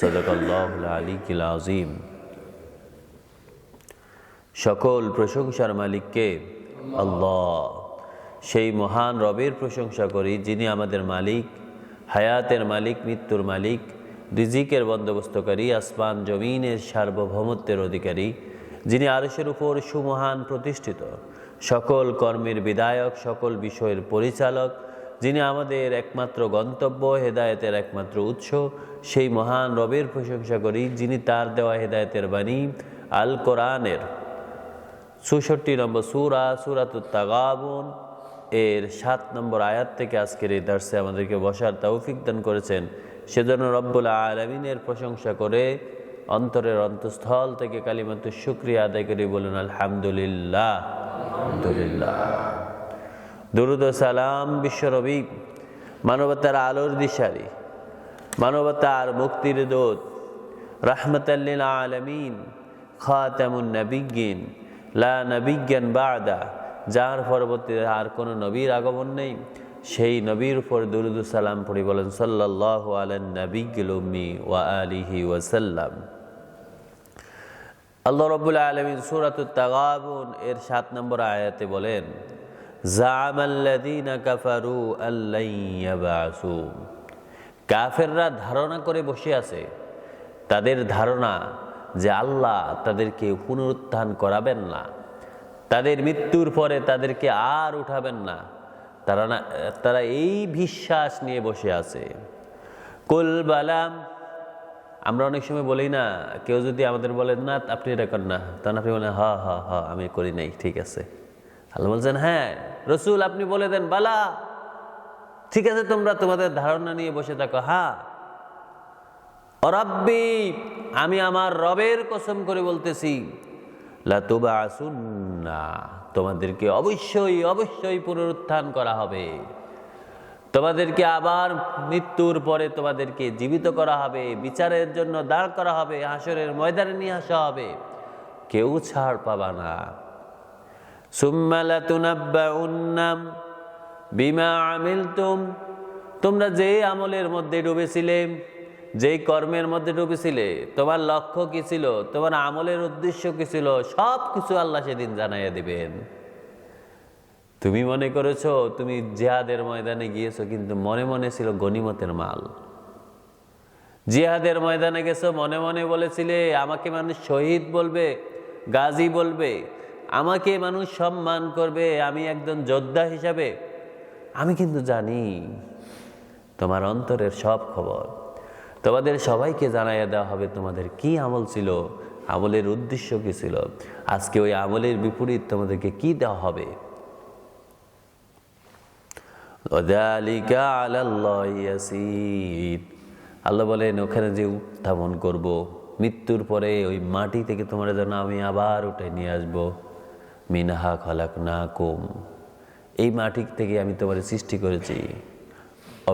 সাদাকাল্লাহুল আলিয়্যুল আযীম। সকল প্রশংসার মালিককে আল্লাহ, সেই মহান রবের প্রশংসা করি যিনি আমাদের মালিক, হায়াতের মালিক, মৃত্যুর মালিক, রিজিকের বন্দোবস্তকারী, আসমান জমিনের সার্বভৌমত্বের অধিকারী, যিনি আরশের উপর সুমহান প্রতিষ্ঠিত, সকল কর্মের বিধায়ক, সকল বিষয়ের পরিচালক, যিনি আমাদের একমাত্র গন্তব্য, হেদায়েতের একমাত্র উৎস, সেই মহান রবের প্রশংসা করি যিনি তার দেওয়া হেদায়েতের বাণী আল কোরআনের ৬৪ নম্বর সূরা সূরাতুত তাগাবুন এর ৭ নম্বর আয়াত থেকে আজকের এই দার্সে আমাদেরকে বসার তৌফিক দান করেছেন। সেজন্য রব্বুল আলামিনের প্রশংসা করে অন্তরের অন্তঃস্থল থেকে কালিমাতু শুকরিয়া আদায় করি, বলুন আলহামদুলিল্লাহ। আলহামদুলিল্লাহ। দুরূদ ও সালাম বিশ্বনবী, মানবতার আলোর দিশারি, মানবতার মুক্তির দূত, রাহমাতাল লিল আলামিন, খাতামুন নবিয়্যিন, লা নবিয়্যান বা'দা, যার পরবর্তীতে আর কোনো নবীর আগমন নেই, সেই নবীর উপর দুরূদ ও সালাম পড়ি, বলেন সাল্লাল্লাহু আলান নবিয়্যিল উম্মি ওয়া আলিহি ওয়া সাল্লাম। আল্লাহ রাব্বুল আলামিন সূরাতুত তাগাবুন এর ৭ নম্বর আয়াতে বলেন, জাআমাল্লাযীনা কাফারু আল্লান ইয়াবআসু, কাফেররা ধারণা করে বসে আছে, তাদের ধারণা যে আল্লাহ তাদেরকে পুনরুত্থান করাবেন না, তাদের মৃত্যুর পরে তাদেরকে আর উঠাবেন না, তারা এই বিশ্বাস নিয়ে বসে আছে। কুল বালাম, আমরা অনেক সময় বলি না, কেউ যদি আমাদের বলেন না আপনি এটা করেন না, তখন আপনি বলেন হা হা হা আমি করি নাই, ঠিক আছে। আল্লাহ বলছেন হ্যাঁ রসুল আপনি বলে দেন বালা, ঠিক আছে তোমরা তোমাদের ধারণা নিয়ে বসে থাকো। হ্যাঁ রাব্বি, আমি আমার রবের কসম করে বলতেছি, লাতুবআসুন্না, তোমাদেরকে অবশ্যই অবশ্যই পুনরুত্থান করা হবে, তোমাদেরকে আবার মৃত্যুর পরে তোমাদেরকে জীবিত করা হবে, বিচারের জন্য দাঁড় করা হবে, হাসরের ময়দানে নিয়ে আসা হবে, কেউ ছাড় পাবা না। সুম্মা লাতুনাব্বাউন্না বিমা আমিলতুম, তোমরা যে আমলের মধ্যে ডুবেছিলে, যেই কর্মের মধ্যে ডুবেছিলে, তোমার লক্ষ্য কি ছিল, তোমার আমলের উদ্দেশ্য কি ছিল, সব কিছু আল্লাহ সেদিন জানাইয়া দিবেন। তুমি মনে করেছো তুমি জিহাদের ময়দানে গিয়েছো, কিন্তু মনে মনে ছিল গনিমতের মাল। জিহাদের ময়দানে গেছো, মনে মনে বলেছিলে আমাকে মানুষ শহীদ বলবে, গাজী বলবে, আমাকে মানুষ সম্মান করবে, আমি একজন যোদ্ধা হিসাবে। আমি কিন্তু জানি তোমার অন্তরের সব খবর, তোমাদের সবাইকে জানাইয়া দেওয়া হবে তোমাদের কি আমল ছিল, আমলের উদ্দেশ্য কি ছিল। আজকে ওই আমলের বিপরীত তোমাদেরকে কি দেওয়া হবে। আল্লাহ বলেন ওখানে যে উত্থাপন করব, মৃত্যুর পরে ওই মাটি থেকে তোমরা যেন আমি আবার উঠে নিয়ে আসবো। মিনহা খালাকনাকুম, এই মাটি থেকে আমি তোমার সৃষ্টি করেছি।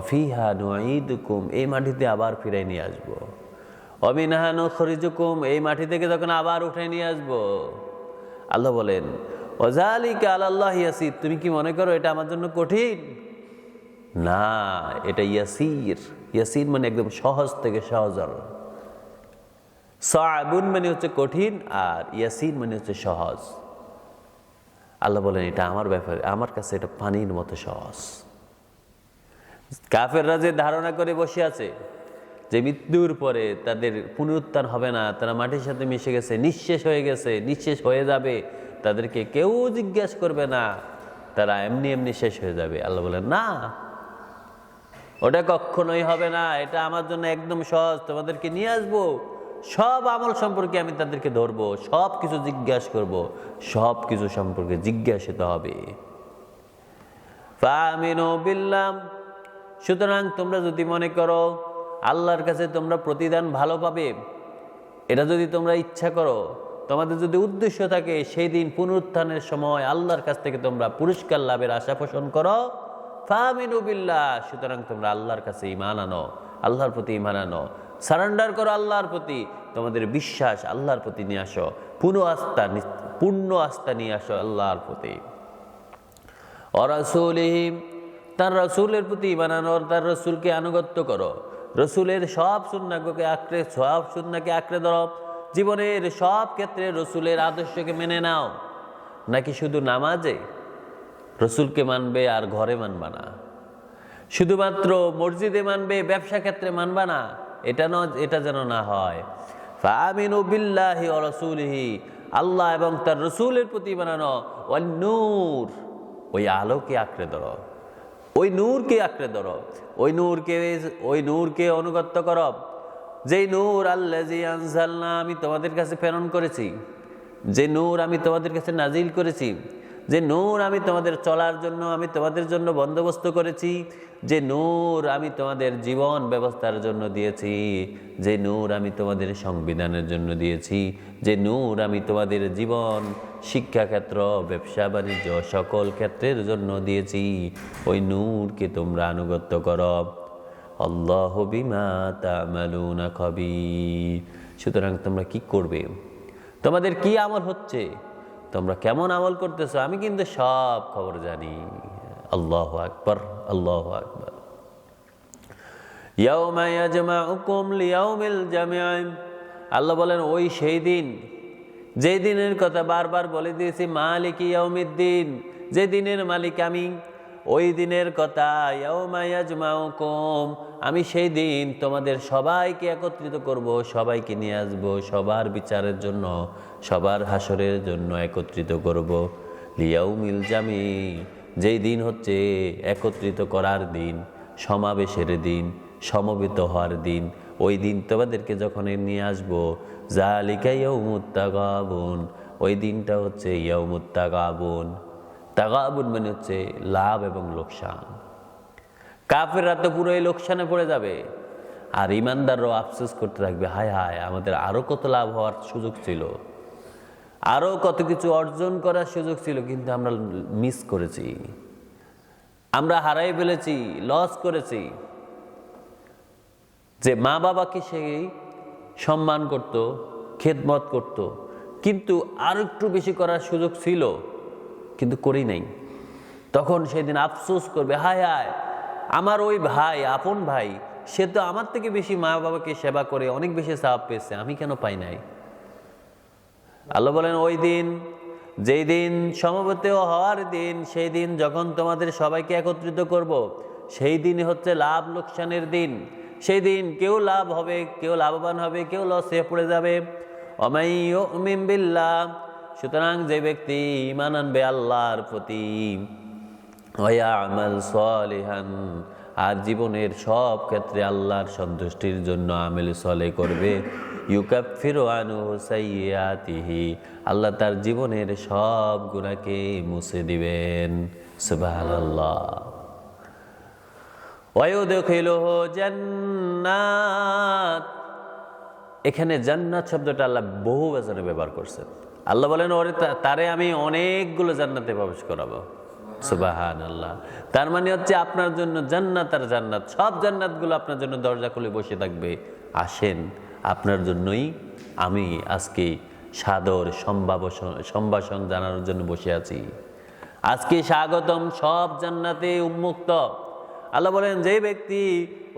অফিহা নুঈদুকুম, এই মাটিতে আবার ফিরাই নিয়ে আসবো। অমিনহা নুখরিজুকুম, এই মাটি থেকে যখন আবার উঠে নিয়ে আসবো। আল্লাহ বলেন ওয়াযালিকা আলাল্লাহি ইয়াসির, তুমি কি মনে করো এটা আমার জন্য কঠিন? না, এটা ইয়াসির। ইয়াসির মানে একদম সহজ থেকে সহজর। সা'বুন মানে হচ্ছে কঠিন, আর ইয়াসির মানে হচ্ছে সহজ। আল্লাহ বলেন এটা আমার ব্যাপারে, আমার কাছে এটা পানির মতো সহজ। কাফেররা যে ধারণা করে বসে আছে যে মৃত্যুর পরে তাদের পুনরুত্থান হবে না, তারা মাটির সাথে মিশে গেছে, নিঃশেষ হয়ে গেছে, নিঃশেষ হয়ে যাবে, তাদেরকে কেউ জিজ্ঞাসা করবে না, তারা এমনি এমনি শেষ হয়ে যাবে। আল্লাহ বলেন না, ওটা কখনোই হবে না, এটা আমার জন্য একদম সহজ। তোমাদেরকে নিয়ে আসবো, সব আমল সম্পর্কে আমি তাদেরকে ধরবো, সব কিছু জিজ্ঞাসা করব, সব কিছু সম্পর্কে জিজ্ঞাসিত হবে। ফাআমিনু বিল্লাহ, সুতরাং তোমরা যদি মনে করো আল্লাহর কাছে তোমরা প্রতিদান ভালো পাবে, এটা যদি তোমরা ইচ্ছা করো, তোমাদের যদি উদ্দেশ্য থাকে সেই দিন পুনরুত্থানের সময় আল্লাহর কাছ থেকে তোমরা পুরস্কার লাভের আশা পোষণ করো, ফাআমিনু বিল্লাহ, সুতরাং তোমরা আল্লাহর কাছে ঈমান আনো, আল্লাহর প্রতি ঈমান আনো, সারেন্ডার করো আল্লাহর প্রতি, তোমাদের বিশ্বাস আল্লাহর প্রতি নিয়ে আসো, পূর্ণ আস্থা নিয়ে আসো আল্লাহর প্রতি। ওয়া রাসূলিহি, তার রাসূলের প্রতি ঈমান আনো, তার রাসূলকে আনুগত্য করো। রসুলের সব সুন্নাহকে আঁকড়ে ধরো, জীবনের সব ক্ষেত্রে রসুলের আদর্শকে মেনে নাও। নাকি শুধু নামাজে রসুলকে মানবে আর ঘরে মানবা না, শুধুমাত্র মসজিদে মানবে, ব্যবসা ক্ষেত্রে মানবা না, এটা যেন না হয়। ফাআমিনু বিল্লাহি ওয়া রাসূলিহি, আল্লাহ এবং তার রসুলের প্রতি বানানো, ওয়ান নূর, ওই আলোকে আঁকড়ে ধরো, ওই নূরকে আঁকড়ে ধরো, ওই নূরকে অনুগত্য করো, যেই নূর আল্লাযী আনজালনা, আমি তোমাদের কাছে প্রেরণ করেছি, যে নূর আমি তোমাদের কাছে নাজিল করেছি, যে নূর আমি তোমাদের চলার জন্য, আমি তোমাদের জন্য বন্দোবস্ত করেছি, যে নূর আমি তোমাদের জীবন ব্যবস্থার জন্য দিয়েছি, যে নূর আমি তোমাদের সংবিধানের জন্য দিয়েছি, যে নূর আমি তোমাদের জীবন, শিক্ষাক্ষেত্র, ব্যবসা বাণিজ্য সকল ক্ষেত্রের জন্য দিয়েছি, ওই নূরকে তোমরা আনুগত্য করো। আল্লাহু বিমা তা'মালুনা খাবীর। সুতরাং তোমরা কি করবে, তোমাদের কি আমল হচ্ছে, তোমরা কেমন আমল করতেছো, আমি কিন্তু সব খবর জানি। আল্লাহু আকবার, আল্লাহু আকবার। ইয়াউমা ইয়াজমাউকুম লিয়াউমিল জামিআ, আল্লাহ বলেন ওই সেই দিন, যেই দিনের কথা বারবার বলে দিয়েছি, মালিক ইয়াউমিদ্দিন, যে দিনের মালিক আমি, ওই দিনের কথা। ইয়াউমা ইয়াজমাউকুম, আমি সেই দিন তোমাদের সবাইকে একত্রিত করব, সবাইকে নিয়ে আসবো সবার বিচারের জন্য, সবার হাসরের জন্য একত্রিত করব। লিয়াউমিল জামি, যেই দিন হচ্ছে একত্রিত করার দিন, সমাবেশের দিন, সমবেত হওয়ার দিন, ওই দিন তোমাদেরকে যখন নিয়ে আসবো, যালিকা ইয়াউমুত তাগাবুন, ওই দিনটা হচ্ছে ইয়াউমুত তাগাবুন। তাগাবুন মানে হচ্ছে লাভ এবং লোকসান। কাফেররা তো পুরোই লোকসানে পড়ে যাবে, আর ইমানদাররাও আফসোস করতে থাকবে, হায় হায় আমাদের আরো কত লাভ হওয়ার সুযোগ ছিল, আরো কত কিছু অর্জন করার সুযোগ ছিল, কিন্তু আমরা মিস করেছি, আমরা হারাই ফেলেছি, লস করেছি। যে মা বাবাকে সেই সম্মান করত, খেদমত করত, কিন্তু আরো একটু বেশি করার সুযোগ ছিল, কিন্তু করি নাই, তখন সেদিন আফসোস করবে, হায় হায় আমার ওই ভাই, আপন ভাই, সে তো আমার থেকে বেশি মা বাবাকে সেবা করে অনেক বেশি সওয়াব পেয়েছে, আমি কেন পাই নাই। আল্লাহ বলেন ওই দিন, যেই দিন সমবেত হওয়ার দিন, সেই দিন যখন তোমাদের সবাইকে একত্রিত করব, সেই দিন হচ্ছে লাভ লোকসানের দিন। সেই দিন কেউ লাভ হবে, কেউ লাভবান হবে, কেউ লসে পড়ে যাবে। ওমাই ইউমিন বিল্লাহ, সুতরাং যে ব্যক্তি ঈমান আনবে আল্লাহর প্রতি, ওয়া ইয়ামাল সালিহান, আর জীবনের সব ক্ষেত্রে আল্লাহর সন্তুষ্টির জন্য আমেল সালেহ করবে, ইউকাফিরু আনহু সাইয়্যাতিহি, আল্লাহ তার জীবনের সব গুনাহকে মুছে দিবেন। সুবহানাল্লাহ। ওয়া ইউদখিলুহু জান্নাত, এখানে জান্নাত শব্দটা আল্লাহ বহু বচনে ব্যবহার করছেন। আল্লাহ বলেন ওরে তারে আমি অনেকগুলো জান্নাতে প্রবেশ করাবো। সুবহানাল্লাহ। তার মানে হচ্ছে আপনার জন্য জান্নাত আর জান্নাত, সব জান্নাতগুলো আপনার জন্য দরজা খুলে বসে থাকবে। আসেন, আপনার জন্যই আমি আজকে সাদর সম্ভাষণ জানানোর জন্য বসে আছি। আজকে স্বাগতম, সব জান্নাতে উন্মুক্ত। আল্লাহ বলেন যে ব্যক্তি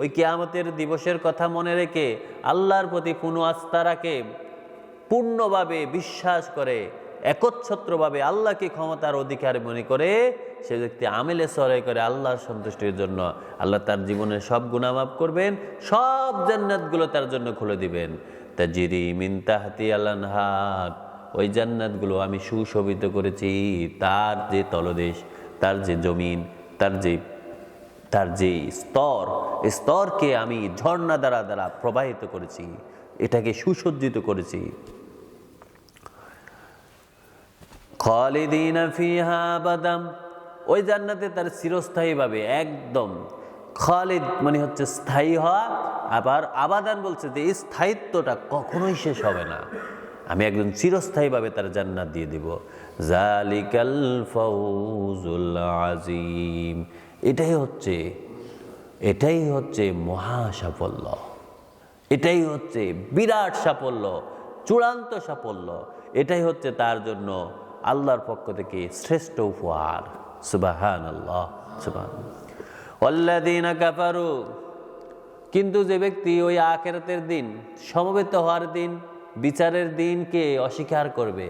ওই কিয়ামতের দিবসের কথা মনে রেখে আল্লাহর প্রতি পূর্ণ আস্থা রাখে, পূর্ণভাবে বিশ্বাস করে, একচ্ছত্রভাবে আল্লাহকে ক্ষমতার অধিকার মনে করে, সে ব্যক্তি আমেলে সরাই করে আল্লাহর সন্তুষ্টির জন্য, আল্লাহ তার জীবনের সব গুনাহ মাফ করবেন, সব জান্নাতগুলো তার জন্য খুলে দিবেন। তাজরি মিন তাহতিহাল আনহার, ওই জান্নাতগুলো আমি সুশোভিত করেছি, তার যে তলদেশ, তার যে জমিন, তার যে স্তরকে আমি ঝর্ণা দ্বারা প্রবাহিত করেছি, এটাকে সুসজ্জিত করেছি। খালিদিনা ফিহা আবাদাম, ওই জান্নাতে তার চিরস্থায়ীভাবে, একদম খালিদ মানে হচ্ছে স্থায়ী হওয়া, আবার আবাদান বলছে যে এই স্থায়িত্বটা কখনোই শেষ হবে না, আমি একদম চিরস্থায়ীভাবে তার জান্নাত দিয়ে দিব। জালিকাল ফাউজুল আজিম, এটাই হচ্ছে মহা সাফল্য, এটাই হচ্ছে বিরাট সাফল্য, চূড়ান্ত সাফল্য, এটাই হচ্ছে তার জন্য আল্লাহর পক্ষ থেকে শ্রেষ্ঠ উপহার। সুবহানাল্লাহ, সুবহানাল্লাহ। ওয়াল্লাযীনা কাফারু, কিন্তু যে ব্যক্তি ওই আখিরাতের দিন, সমবেত হওয়ার দিন, বিচারের দিনকে অস্বীকার করবে,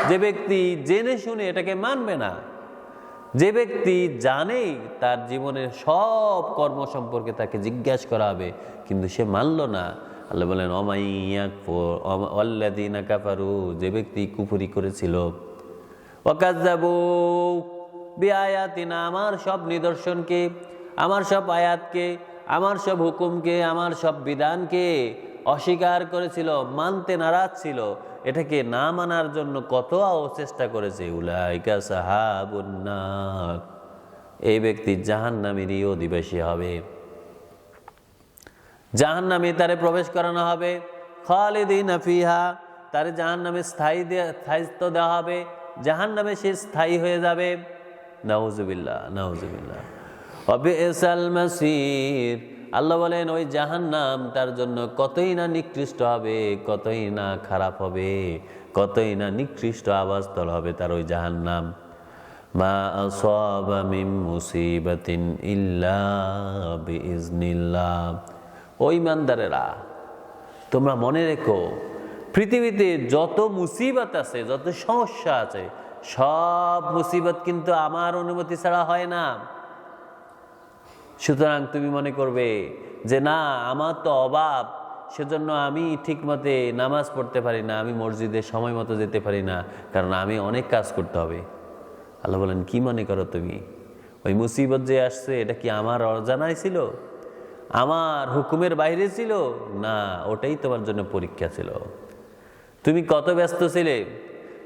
যে ব্যক্তি জেনে শুনে এটাকে মানবে না, যে ব্যক্তি জানেই তার জীবনের সব কর্ম সম্পর্কে তাকে জিজ্ঞাসা করা হবে কিন্তু সে মানল না, আল্লাহ বলেন ওয়াল্লাযীনা কাফারু, যে ব্যক্তি কুফরি করেছিল, ওয়াকাযযাবু বিআয়াতিনা, আমার সব নিদর্শনকে, আমার সব আয়াতকে, আমার সব হুকুমকে, আমার সব বিধানকে অস্বীকার করেছিল, মানতে নারাজ ছিল, এটাকে না মানার জন্য কত চেষ্টা করেছে, উলাইকা সাহাবুন নার, এই ব্যক্তি জাহান্নামেরই অধিবাসী হবে, জাহান্নামে তারে প্রবেশ করানো হবে, খালিদিনা ফিহা, তারে জাহান্নামে স্থায়িত্ব দেওয়া হবে, জাহান্নামে সে স্থায়ী হয়ে যাবে। নাউজুবিল্লাহ, নাউজুবিল্লাহ। ওয়াবিসাল মাসির, আল্লাহ বলেন ওই জাহান্নাম তার জন্য কতই না নিকৃষ্ট হবে, কতই না খারাপ হবে, কতই না নিকৃষ্ট আবাসস্থল হবে তার ওই জাহান্নাম। মা আসাবা মিন মুসিবাতিন ইল্লা বিইজনিল্লাহ। ওই ইমানদারেরা, তোমরা মনে রেখো, পৃথিবীতে যত মুসিবত আছে, যত সমস্যা আছে, সব মুসিবত কিন্তু আমার অনুমতি ছাড়া হয় না। সুতরাং তুমি মনে করবে যে না, আমার তো অভাব, সেজন্য আমি ঠিক মতে নামাজ পড়তে পারি না, আমি মসজিদে সময় মতো যেতে পারি না, কারণ আমি অনেক কাজ করতে হবে। আল্লাহ বলেন কি মনে করো তুমি, ওই মুসিবত যে আসছে এটা কি আমার অজানাই ছিল, আমার হুকুমের বাইরে ছিল? না, ওটাই তোমার জন্য পরীক্ষা ছিল। তুমি কত ব্যস্ত ছিলে,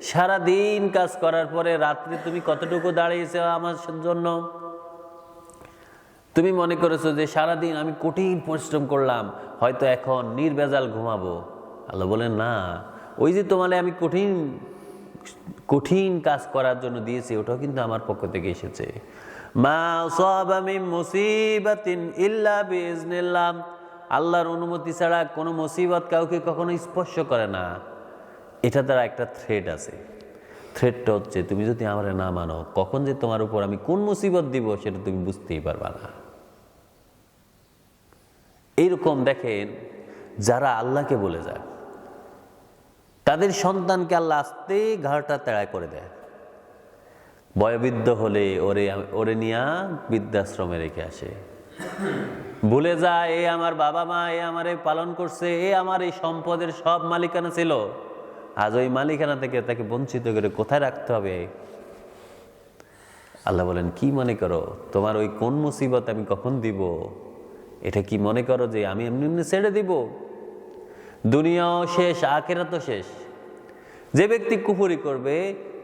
সারা দিন কাজ করার পরে রাত্রে তুমি কতটুকু দাঁড়িয়েছো আমার জন্য? তুমি মনে করেছো যে সারাদিন আমি কঠিন পরিশ্রম করলাম, হয়তো এখন নির্ভেজাল ঘুমাবো। আল্লাহ বলেন না, ওই যে তোমার আমি কঠিন কঠিন কাজ করার জন্য দিয়েছি, ওটাও কিন্তু আমার পক্ষ থেকে এসেছে। মা আসাবা মিন মুসিবাতিন ইল্লা বিইজনিল্লাহ, আল্লাহর অনুমতি ছাড়া কোনো মুসিবত কাউকে কখনো স্পর্শ করে না। এটা দ্বারা একটা থ্রেট আছে, থ্রেটটা হচ্ছে তুমি যদি আমার না মানো, কখন যে তোমার উপর আমি কোন মুসিবত দিব সেটা তুমি বুঝতেই পারবা না। এইরকম দেখেন, যারা আল্লাহকে বলে যায় তাদের সন্তানকে আল্লাহ আস্তে ঘাড়টা তেড়ায় করে দেয়, বয়োবৃদ্ধ হলে ওরে নিয়া বৃদ্ধাশ্রমে রেখে আসে, ভুলে যায় এ আমার বাবা মা, এ আমারে পালন করছে, এ আমার এই সম্পদের সব মালিকানা ছিল, আজ ওই মালিকানা থেকে তাকে বঞ্চিত করে কোথায় রাখতে হবে? আল্লাহ বলেন কি মনে করো, তোমার ওই কোন মুসিবত আমি কখন দিব? এটা কি মনে করো যে আমি এমনি এমনি ছেড়ে দিব? দুনিয়াও শেষ, আখিরাতও শেষ। যে ব্যক্তি কুফরি করবে,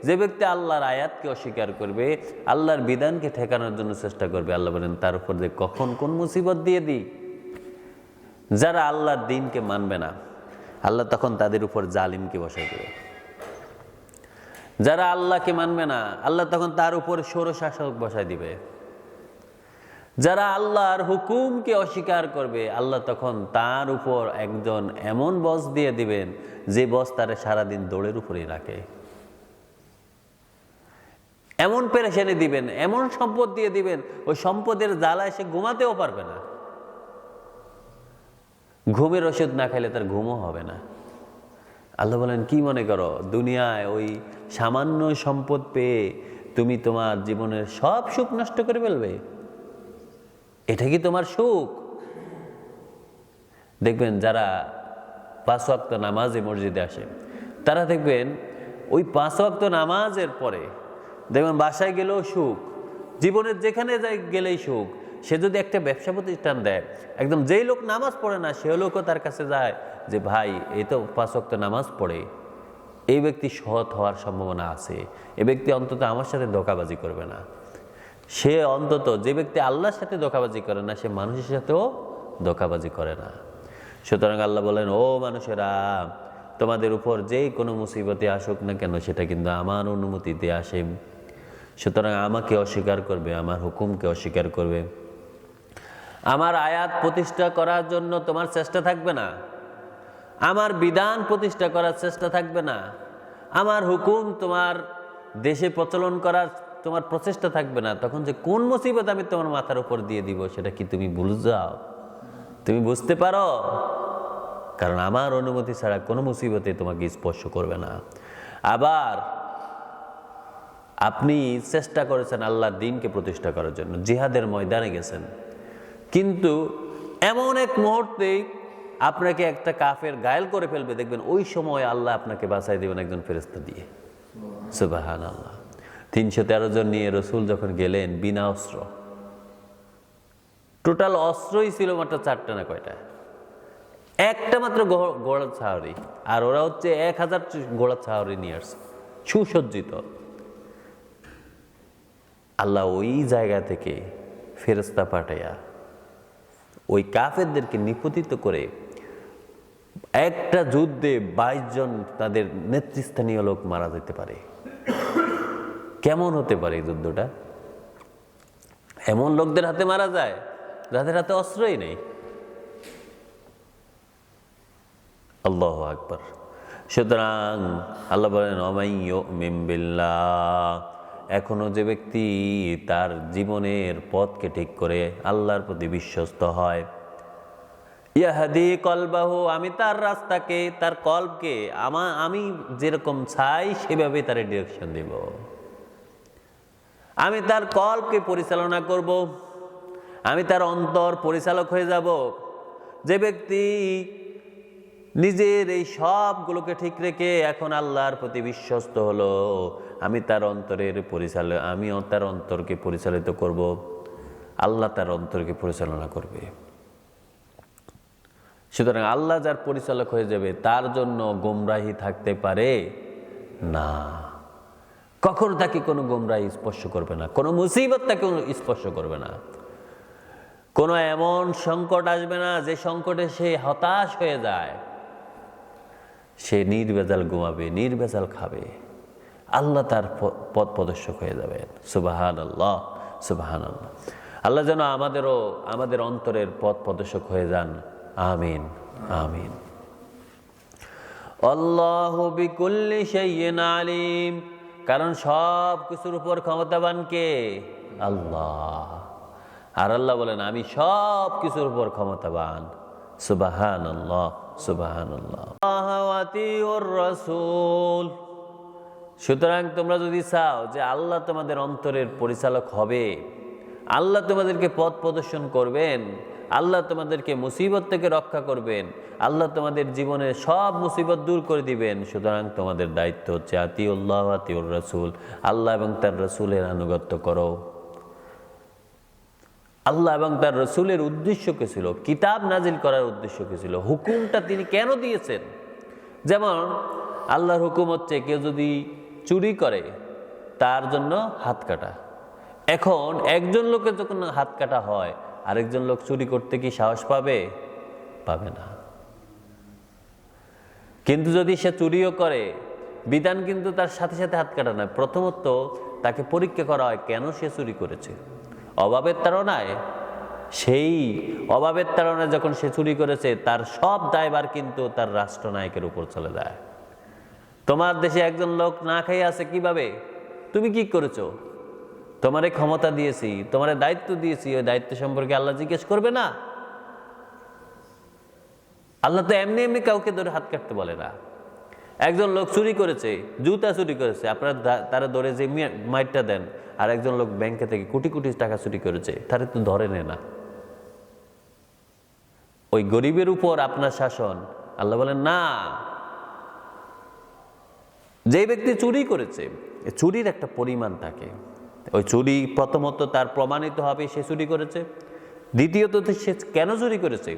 যে ব্যক্তি আল্লাহর আয়াতকে অস্বীকার করবে, আল্লাহর বিধানকে ঠেকানোর জন্য চেষ্টা করবে, আল্লাহ বলেন তার উপর যে কখন কোন মুসিবত দিয়ে দিই। যারা আল্লাহর দ্বীনকে মানবে না, আল্লাহ তখন তাদের উপর জালিমকে বসাই দেবে। যারা আল্লাহকে মানবে না, আল্লাহ তখন তার উপর স্বৈরশাসক বসাই দিবে। যারা আল্লাহর হুকুমকে অস্বীকার করবে, আল্লাহ তখন তার উপর একজন এমন বস দিয়ে দিবেন যে বস তারে সারাদিন দৌড়ের উপরেই রাখে। এমন পেরেশানি দিবেন, এমন সম্পদ দিয়ে দিবেন, ওই সম্পদের জ্বালায় সে ঘুমাতেও পারবে না। ঘুমের ওষুধ না খাইলে তার ঘুমও হবে না। আল্লাহ বলেন কি মনে করো, দুনিয়ায় ওই সামান্য সম্পদ পেয়ে তুমি তোমার জীবনের সব সুখ নষ্ট করে ফেলবে? এটা কি তোমার সুখ? দেখবেন যারা 5 ওয়াক্ত নামাজে মসজিদে আসে, তারা দেখবেন ওই 5 ওয়াক্ত নামাজের পরে দেখবেন বাসায় গেলেও সুখ, জীবনের যেখানে গেলেই সুখ। সে যদি একটা ব্যবসা প্রতিষ্ঠান দেয়, একদম যেই লোক নামাজ পড়ে না সে লোকও তার কাছে যায় যে ভাই এই তো 5 ওয়াক্ত নামাজ পড়ে, এই ব্যক্তি সৎ হওয়ার সম্ভাবনা আছে, এই ব্যক্তি অন্তত আমার সাথে ধোঁকাবাজি করবে না। সে অন্তত, যে ব্যক্তি আল্লাহর সাথে ধোঁকাবাজি করে না, সে মানুষের সাথেও ধোঁকাবাজি করে না। সুতরাং আল্লাহ বলেন ও মানুষেরা, তোমাদের উপর যেই কোনো মুসিবতে আসুক না কেন সেটা কিন্তু আমার অনুমতিতে আসে। সুতরাং আমাকে অস্বীকার করবে, আমার হুকুমকে অস্বীকার করবে, আমার আয়াত প্রতিষ্ঠা করার জন্য তোমার চেষ্টা থাকবে না, আমার বিধান প্রতিষ্ঠা করার চেষ্টা থাকবে না, আমার হুকুম তোমার দেশে প্রচলন করার তোমার প্রচেষ্টা থাকবে না, তখন যে কোন মুসিবত আমি তোমার মাথার উপর দিয়ে দিব সেটা কি তুমি ভুলে যাও? তুমি বুঝতে পারো? কারণ আমার অনুমতি ছাড়া কোনো মুসিবতে তোমাকে স্পর্শ করবে না। আবার আপনি চেষ্টা করেছেন আল্লাহর দ্বীনকে প্রতিষ্ঠা করার জন্য, জিহাদের ময়দানে গেছেন, কিন্তু এমন এক মুহূর্তে আপনাকে একটা কাফের ঘায়েল করে ফেলবে, দেখবেন ওই সময় আল্লাহ আপনাকে বাঁচাই দেবেন একজন ফেরেশতা দিয়ে। সুবহানাল্লাহ। 313 জন নিয়ে রসুল যখন গেলেন বিনা অস্ত্র, টোটাল অস্ত্রই ছিল মাত্র 4টা না কয়টা, একটা মাত্র ঘোড়ার ছাউরি, আর ওরা হচ্ছে 1000 ঘোড়ার ছাউরি নিয়ে আসছে সুসজ্জিত। আল্লাহ ওই জায়গা থেকে ফেরেশতা পাঠাইয়া ওই কাফেরদেরকে নিপতিত করে একটা যুদ্ধে 22 জন তাদের নেতৃস্থানীয় লোক মারা যেতে পারে। কেমন হতে পারে এই যুদ্ধটা? এমন লোকদের হাতে মারা যায় যাদের হাতে অস্ত্রই নেই। আল্লাহু আকবার। সুতরাং আল্লাহ বলেন ওমাই ইউমিন বিল্লাহ, এখনো যে ব্যক্তি তার জীবনের পথকে ঠিক করে আল্লাহর প্রতি বিশ্বস্ত হয়, ইয়াহাদি কলবাহু, আমি তার রাস্তাকে, তার কলবকে আমি যেরকম চাই সেভাবে তার ডিরেকশন দেব, আমি তার কলবকে পরিচালনা করব, আমি তার অন্তর পরিচালক হয়ে যাব। যে ব্যক্তি নিজের এই সবগুলোকে ঠিক রেখে এখন আল্লাহর প্রতি বিশ্বস্ত হলো, আমি তার অন্তরের আমিও তার অন্তরকে পরিচালিত করব, আল্লাহ তার অন্তরকে পরিচালনা করবে। সুতরাং আল্লাহ যার পরিচালক হয়ে যাবে তার জন্য গোমরাহি থাকতে পারে না। কখনো তাকে কোনো গোমরাহি স্পর্শ করবে না, কোনো মুসিবত তাকে স্পর্শ করবে না, কোনো এমন সংকট আসবে না যে সংকটে সে হতাশ হয়ে যায়। সে নির্ভেজাল ঘুমাবে, নির্ভেজাল খাবে, আল্লাহ তার পথ প্রদর্শক হয়ে যাবেন। সুবহানাল্লাহ, সুবহানাল্লাহ। আল্লাহ যেন আমাদের অন্তরের পথ প্রদর্শক হয়ে যান। আমিন, আমিন। আল্লাহু বিকুল্লি শাইইন আলিম, কারণ সব কিছুর উপর ক্ষমতাবান কে? আল্লাহ। আর আল্লাহ বলেন আমি সব কিছুর উপর ক্ষমতাবান। সুবহানাল্লাহ, সুবহানাল্লাহ। আতিউর রাসূল, সুতরাং তোমরা যদি চাও যে আল্লাহ তোমাদের অন্তরের পরিচালক হবে, আল্লাহ তোমাদেরকে পথ প্রদর্শন করবেন, আল্লাহ তোমাদেরকে মুসিবত থেকে রক্ষা করবেন, আল্লাহ তোমাদের জীবনের সব মুসিবত দূর করে দিবেন, সুতরাং তোমাদের দায়িত্ব হচ্ছে আতিউল্লাহ আতিউর রাসূল, আল্লাহ এবং তার রাসূলের আনুগত্য করো। আল্লাহ এবং তার রাসূলের উদ্দেশ্য কি ছিল? কিতাব নাজিল করার উদ্দেশ্য কি ছিল? হুকুমটা তিনি কেন দিয়েছেন? যেমন আল্লাহর হুকুম হচ্ছে কেউ যদি চুরি করে তার জন্য হাত কাটা। এখন একজন লোকের যখন হাত কাটা হয়, আরেকজন লোক চুরি করতে কি সাহস পাবে? পাবে না। কিন্তু যদি সে চুরিও করে, বিধান কিন্তু তার সাথে সাথে হাত কাটা নয়, প্রথমত তাকে পরীক্ষা করা হয় কেন সে চুরি করেছে। অভাবের তাড়নায়, সেই অভাবের তাড়নায় যখন সে চুরি করেছে তার সব দায়ভার কিন্তু তার রাষ্ট্রনায়কের উপর চলে যায়। তোমার দেশে একজন লোক না খেয়ে আছে, কিভাবে? তুমি কি করেছো? তোমারে ক্ষমতা দিয়েছি, তোমারে দায়িত্ব দিয়েছি, ওই দায়িত্ব সম্পর্কে আল্লাহ জিজ্ঞেস করবে না? আল্লাহ তো এমনি এমনি কাউকে ধরে হাত কাটতে বলে না। একজন লোক চুরি করেছে, জুতা চুরি করেছে, আপনারা তারা ধরে যে মাইটটা দেন, আর একজন লোক ব্যাংকে থেকে কোটি কোটি টাকা চুরি করেছে, তারা তো ধরে নেয় না। ওই গরিবের উপর আপনার শাসন, আল্লাহ বলেন না। যে ব্যক্তি চুরি করেছে, চুরির একটা পরিমাণ থাকে, ওই চুরি প্রথমত তার প্রমাণিত হবে সে চুরি করেছে, দ্বিতীয়ত সে কেন চুরি করেছে,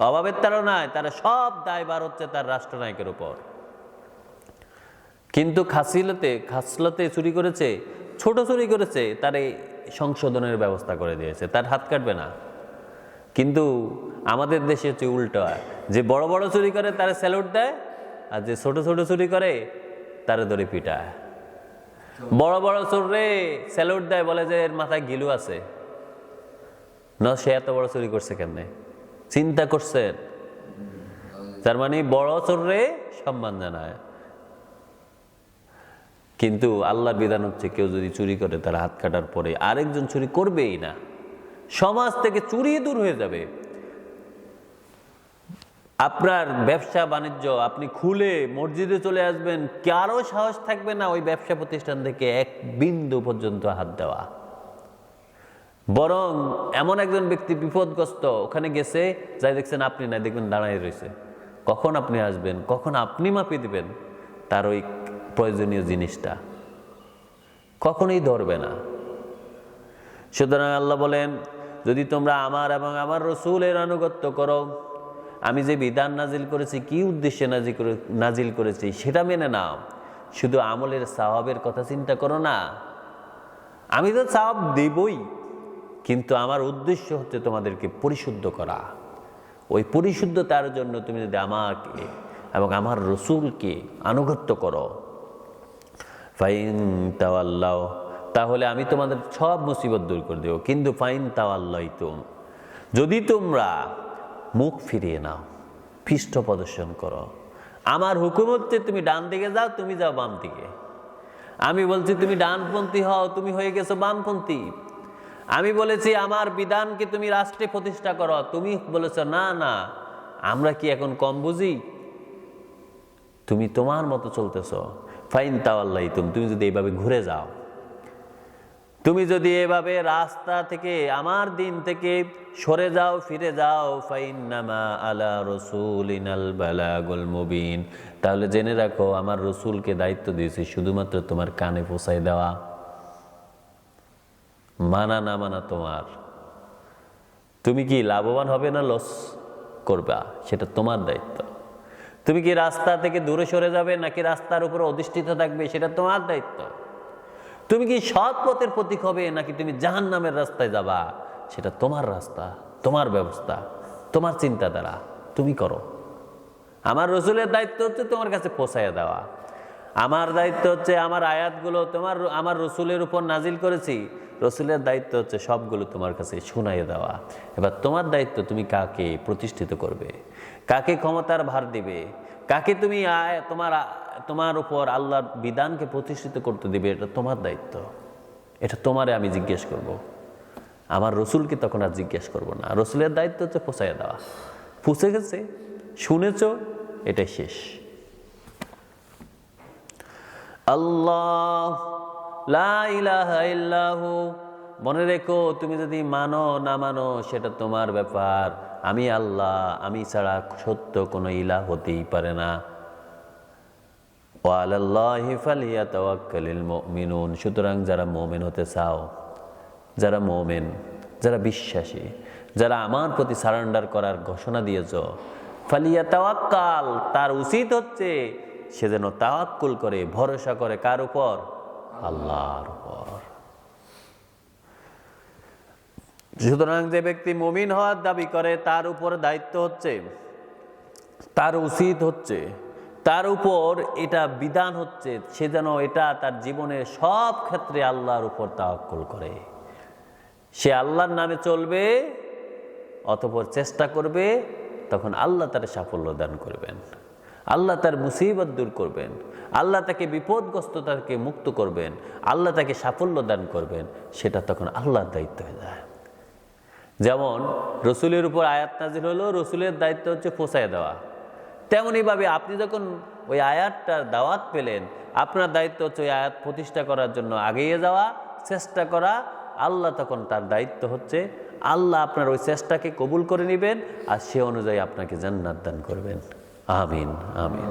অভাবের তাড়নায়, তারা সব দায়ভার হচ্ছে তার রাষ্ট্রনায়কের উপর। কিন্তু খাসলতে চুরি করেছে, ছোট চুরি করেছে, তার এই সংশোধনের ব্যবস্থা করে দিয়েছে, তার হাত কাটবে না। কিন্তু আমাদের দেশে হচ্ছে উল্টো, যে বড় বড় চুরি করে তারা স্যালুট দেয়, আর যে ছোট ছোট চুরি করে তারা ধরে পিটায়। বড় বড় চোররে স্যালুট দেয়, বলে যে এর মাথায় গিলু আছে, না সে এত বড় চুরি করছে কেমনে, চিন্তা করছেন? তার মানে বড় চোররে সম্মান জানায়। কিন্তু আল্লাহর বিধান হচ্ছে কেউ যদি চুরি করে তার হাত কাটার পরে আরেকজন চুরি করবেই না, সমাজ থেকে চুরি দূর হয়ে যাবে। আপনার ব্যবসা বাণিজ্য আপনি খুলে মসজিদে চলে আসবেন, কারো সাহস থাকবে না ওই ব্যবসা প্রতিষ্ঠান থেকে এক বিন্দু পর্যন্ত হাত দেওয়া। বরং এমন একজন ব্যক্তি বিপদগ্রস্ত, ওখানে গেছে, যাই দেখছেন আপনি না, দেখবেন দাঁড়ায় রয়েছে, কখন আপনি আসবেন, কখন আপনি মাপিয়ে দিবেন তার ওই প্রয়োজনীয় জিনিসটা, কখনোই ধরবে না। সুতরাং আল্লাহ বলেন, যদি তোমরা আমার এবং আমার রসুলের আনুগত্য করো, আমি যে বিধান নাজিল করেছি, কি উদ্দেশ্যে নাজিল করেছি সেটা মেনে নাও, শুধু আমলের সওয়াবের কথা চিন্তা করো না। আমি তো সওয়াব দেবই, কিন্তু আমার উদ্দেশ্য হচ্ছে তোমাদেরকে পরিশুদ্ধ করা। ওই পরিশুদ্ধতার জন্য তুমি যদি আমাকে এবং আমার রসুলকে আনুগত্য করো, ফাইন তাওয়াল্লাও, তাহলে আমি তোমাদের সব মুসিবত দূর করে দেব। কিন্তু ফাইন তাওয়াল্লাইতুম, যদি তোমরা মুখ ফিরিয়ে নাও, পৃষ্ঠ প্রদর্শন করো, আমার হুকুম হচ্ছে তুমি ডান দিকে যাও, তুমি যাও বাম দিকে। আমি বলছি তুমি ডানপন্থী হও, তুমি হয়ে গেছো বামপন্থী। আমি বলেছি আমার বিধানকে তুমি রাষ্ট্রে প্রতিষ্ঠা করো, তুমি বলেছো না না, আমরা কি এখন কম বুঝি? তুমি তোমার মতো চলতেছ। ফাইন তাওয়াল্লাইতুম, তুমি যদি এইভাবে ঘুরে যাও, তুমি যদি এভাবে রাস্তা থেকে আমার দিন থেকে সরে যাও, ফিরে যাও, ফাইন্নামা আলা রাসূলিনাল বালাগুল মুবিন, তাহলে জেনে রাখো আমার রসুলকে দায়িত্ব দিয়েছি শুধুমাত্র তোমার কানে পৌঁছায় দেওয়া। মানা না মানা তোমার। তুমি কি লাভবান হবে না লস করবা, সেটা তোমার দায়িত্ব। তুমি কি রাস্তা থেকে দূরে সরে যাবে নাকি রাস্তার উপর অধিষ্ঠিত থাকবে, সেটা তোমার দায়িত্ব। তুমি কি সৎ পথের প্রতীক হবে নাকি তুমি জাহান্নামের রাস্তায় যাবা, সেটা তোমার রাস্তা, তোমার ব্যবস্থা, তোমার চিন্তাধারা, তুমি করো। আমার রসুলের দায়িত্ব হচ্ছে তোমার কাছে পৌঁছাইয়া দেওয়া। আমার দায়িত্ব হচ্ছে আমার আয়াতগুলো আমার রসুলের উপর নাজিল করেছি, রসুলের দায়িত্ব হচ্ছে সবগুলো তোমার কাছে শুনাইয়ে দেওয়া। এবার তোমার দায়িত্ব, তুমি কাকে প্রতিষ্ঠিত করবে, কাকে ক্ষমতার ভার দিবে, কাকে তুমি তোমার উপর আল্লাহর বিধানকে প্রতিষ্ঠিত করতে দিবে, এটা তোমার দায়িত্ব। এটা তোমারে আমি জিজ্ঞেস করব, আমার রসুলকে তখন আর জিজ্ঞেস করব না। রসুলের দায়িত্ব হচ্ছে পৌঁছাইয়া দেওয়া। পৌঁছে গেছে, শুনেছ, এটাই শেষ। আল্লাহ লা ইলাহা ইল্লাহু, মনে রেখো তুমি যদি মানো না মানো সেটা তোমার ব্যাপার। আমি আল্লাহ, আমি ছাড়া সত্য কোনো ইলাহ হতেই পারে না। ওয়া আলাল্লাহি ফালিয়াতাওয়াক্কালিল মুমিনুন, সুতরাং যারা মুমিন হতে চাও, যারা মুমিন, যারা বিশ্বাসী, যারা আমার প্রতি সারেন্ডার করার ঘোষণা দিয়েছ, ফালিয়াতাওয়াক্কাল, তার উচিত হচ্ছে সে যেন তাওয়াক্কুল করে, ভরসা করে, কার উপর? আল্লাহর উপর। সুতরাং যে ব্যক্তি মুমিন হওয়ার দাবি করে তার উপর দায়িত্ব হচ্ছে, তার উচিত হচ্ছে, তার উপর এটা বিধান হচ্ছে সে যেন এটা তার জীবনের সব ক্ষেত্রে আল্লাহর উপর তাওয়াক্কুল করে। সে আল্লাহর নামে চলবে, অতঃপর চেষ্টা করবে, তখন আল্লাহ তার সাফল্য দান করবেন, আল্লাহ তার মুসিবত দূর করবেন, আল্লাহ তাকে বিপদগ্রস্ততা থেকে মুক্ত করবেন, আল্লাহ তাকে সাফল্য দান করবেন। সেটা তখন আল্লাহর দায়িত্ব হয়ে যায়। যেমন রসুলের উপর আয়াত নাজিল হলো, রসুলের দায়িত্ব হচ্ছে পৌঁছায় দেওয়া। তেমনইভাবে আপনি যখন ওই আয়াতটার দাওয়াত পেলেন, আপনার দায়িত্ব হচ্ছে ওই আয়াত প্রতিষ্ঠা করার জন্য এগিয়ে যাওয়া, চেষ্টা করা। আল্লাহ তখন তার দায়িত্ব হচ্ছে, আল্লাহ আপনার ওই চেষ্টাকে কবুল করে নেবেন আর সে অনুযায়ী আপনাকে জান্নাত দান করবেন। আমিন আমিন।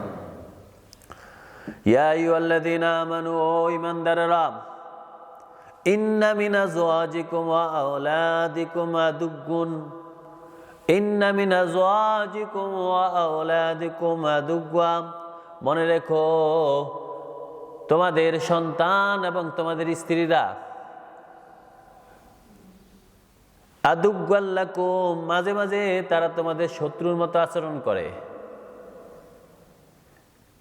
ইয়া আইয়ুহাল্লাযীনা আমানু, ও ঈমানদাররা, ইন্না মিন আযওয়াজিকুম ওয়া আওলাদিকুম আদুওয়ান, ইন্না মিন আযওয়াজিকুম ওয়া আওলাদিকুম আদুওয়া, মনে রেখো তোমাদের সন্তান এবং তোমাদের স্ত্রীরা আদুওয়ান লাকুম, মাঝে মাঝে তারা তোমাদের শত্রুর মতো আচরণ করে।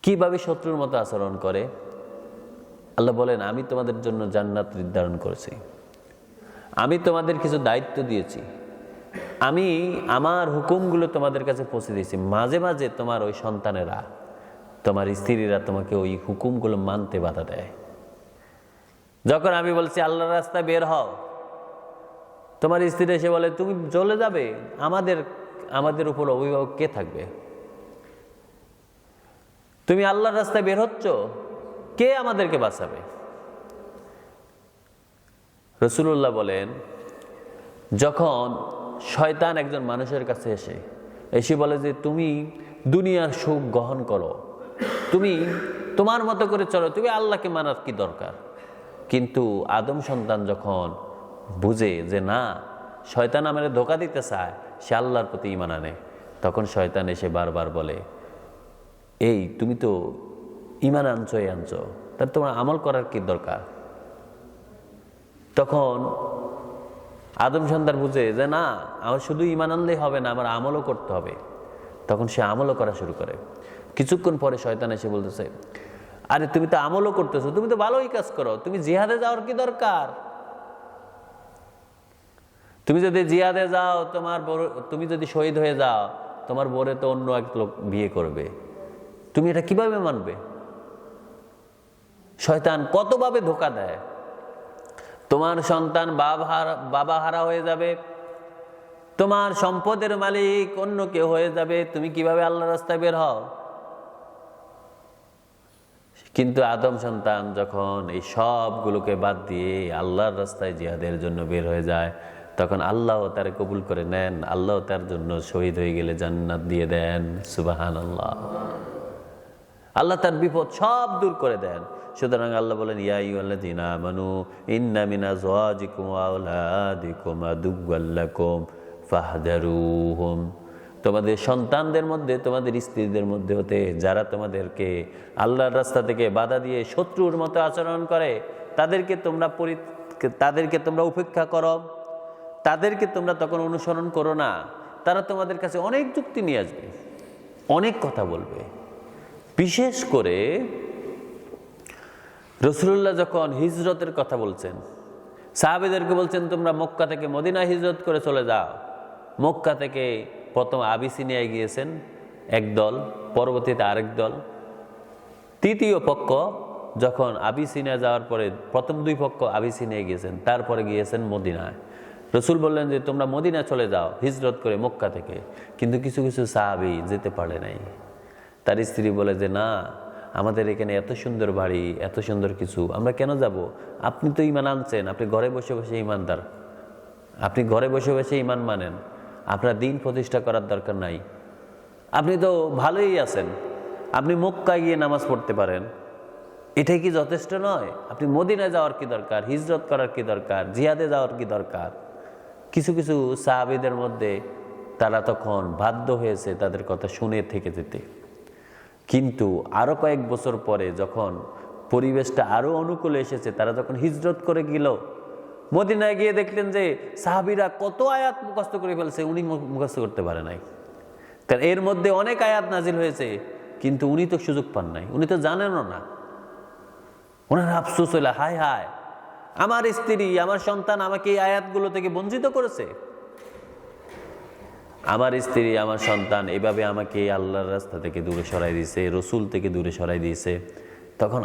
কিভাবে শত্রুর মতো আচরণ করে? আল্লাহ বলেন, আমি তোমাদের জন্য জান্নাত নির্ধারণ করেছি, আমি তোমাদের কিছু দায়িত্ব দিয়েছি, আমি আমার হুকুমগুলো তোমাদের কাছে পৌঁছে দিয়েছি। মাঝে মাঝে তোমার ওই সন্তানেরা, তোমার স্ত্রীরা তোমাকে ওই হুকুমগুলো মানতে বাধা দেয়। যখন আমি বলছি আল্লাহর রাস্তায় বের হও, তোমার স্ত্রী এসে বলে তুমি চলে যাবে, আমাদের উপর অভিভাবক কে থাকবে? তুমি আল্লাহর রাস্তায় বের হচ্ছ, কে আমাদেরকে বাঁচাবে? রাসূলুল্লাহ বলেন, যখন শয়তান একজন মানুষের কাছে এসে বলে যে তুমি দুনিয়ার সুখ গ্রহণ করো, তুমি তোমার মতো করে চলো, তুমি আল্লাহকে মানার কি দরকার? কিন্তু আদম সন্তান যখন বুঝে যে না, শয়তান আমাদের ধোঁকা দিতে চায়, সে আল্লাহর প্রতি ঈমান আনে, তখন শয়তান এসে বারবার বলে, এই তুমি তো ঈমান আনছো, তাহলে তোমার আমল করার কি দরকার? তখন আদম সন্তান বুঝে যে না, আমার শুধু ঈমান আনলেই হবে না, আমার আমলও করতে হবে। তখন সে আমলও করা শুরু করে। কিছুক্ষণ পরে শয়তান এসে বলতেছে, আরে তুমি তো আমলও করতেছো, তুমি তো ভালোই কাজ করো, তুমি জিহাদে যাওয়ার কি দরকার? তুমি যদি জিহাদে যাও, তুমি যদি শহীদ হয়ে যাও, তোমার বোরে তো অন্য এক লোক বিয়ে করবে, তুমি এটা কিভাবে মানবে? শয়তান কতভাবে ধোঁকা দেয়। তোমার সন্তান বাবা হারা হয়ে যাবে, তোমার সম্পদের মালিক অন্য কেউ হয়ে যাবে, তুমি কিভাবে আল্লাহর রাস্তায় বের হও? কিন্তু আদম সন্তান যখন এই সবগুলোকে বাদ দিয়ে আল্লাহর রাস্তায় জিহাদের জন্য বের হয়ে যায়, তখন আল্লাহ তার কবুল করে নেন, আল্লাহ তার জন্য শহীদ হয়ে গেলে জান্নাত দিয়ে দেন। সুবহানাল্লাহ। আল্লাহ তার বিপদ সব দূর করে দেন। সুতরাং আল্লাহ বলেন, ইয়া আইয়ুহাল্লাযীনা আমানু ইন্না মিন আযওয়াজিকুম ওয়া আওলাদিকুম আদুওয়াল লাকুম ফাহদারুহুম। তোমাদের সন্তানদের মধ্যে, তোমাদের স্ত্রীদের মধ্যে হতে যারা তোমাদেরকে আল্লাহর রাস্তা থেকে বাধা দিয়ে শত্রুর মতো আচরণ করে, তাদেরকে তোমরা উপেক্ষা করো, তাদেরকে তোমরা তখন অনুসরণ করো না। তারা তোমাদের কাছে অনেক যুক্তি নিয়ে আসবে, অনেক কথা বলবে। বিশেষ করে রাসূলুল্লাহ যখন হিজরতের কথা বলছেন, সাহাবীদেরকে বলছেন তোমরা মক্কা থেকে মদিনায় হিজরত করে চলে যাও। মক্কা থেকে প্রথম আবিসিনিয়ায় গিয়েছেন একদল, পরবর্তীতে আরেক দল, তৃতীয় পক্ষ যখন আবিসিনিয়া যাওয়ার পরে প্রথম দুই পক্ষ আবিসিনিয়ায় গিয়েছেন, তারপরে গিয়েছেন মদিনায়। রাসূল বললেন যে তোমরা মদিনা চলে যাও হিজরত করে মক্কা থেকে। কিন্তু কিছু কিছু সাহাবী যেতে পারে নাই। তার স্ত্রী বলে যে না, আমাদের এখানে এত সুন্দর বাড়ি, এত সুন্দর কিছু, আমরা কেন যাব? আপনি তো ঈমান আনছেন, আপনি ঘরে বসে বসে ঈমানদার, আপনি ঘরে বসে বসে ঈমান মানেন, আপনার দিন প্রতিষ্ঠা করার দরকার নাই, আপনি তো ভালোই আছেন, আপনি মক্কায় গিয়ে নামাজ পড়তে পারেন, এটাই কি যথেষ্ট নয়? আপনি মদিনায় যাওয়ার কি দরকার? হিজরত করার কি দরকার? জিহাদে যাওয়ার কি দরকার? কিছু কিছু সাহাবীদের মধ্যে তারা তখন বাধ্য হয়েছে তাদের কথা শুনে থেকে যেতে। কিন্তু আরো কয়েক বছর পরে যখন পরিবেশটা আরো অনুকূলে এসেছে, তারা যখন হিজরত করে গেল, মদিনায় গিয়ে দেখলেন যে সাহাবীরা কত আয়াত মুখস্থ করে ফেলছে, উনি মুখস্থ করতে পারে নাই। কারণ এর মধ্যে অনেক আয়াত নাজিল হয়েছে, কিন্তু উনি তো সুযোগ পান নাই, উনি তো জানেনও না। ওনার আফসোস হইল, হায় হায়, আমার স্ত্রী, আমার সন্তান আমাকে এই আয়াতগুলো থেকে বঞ্চিত করেছে, আমার স্ত্রী, আমার সন্তান এভাবে আমাকে আল্লাহর রাস্তা থেকে দূরে সরাই দিয়েছে, রসুল থেকে দূরে সরাই দিয়েছে। তখন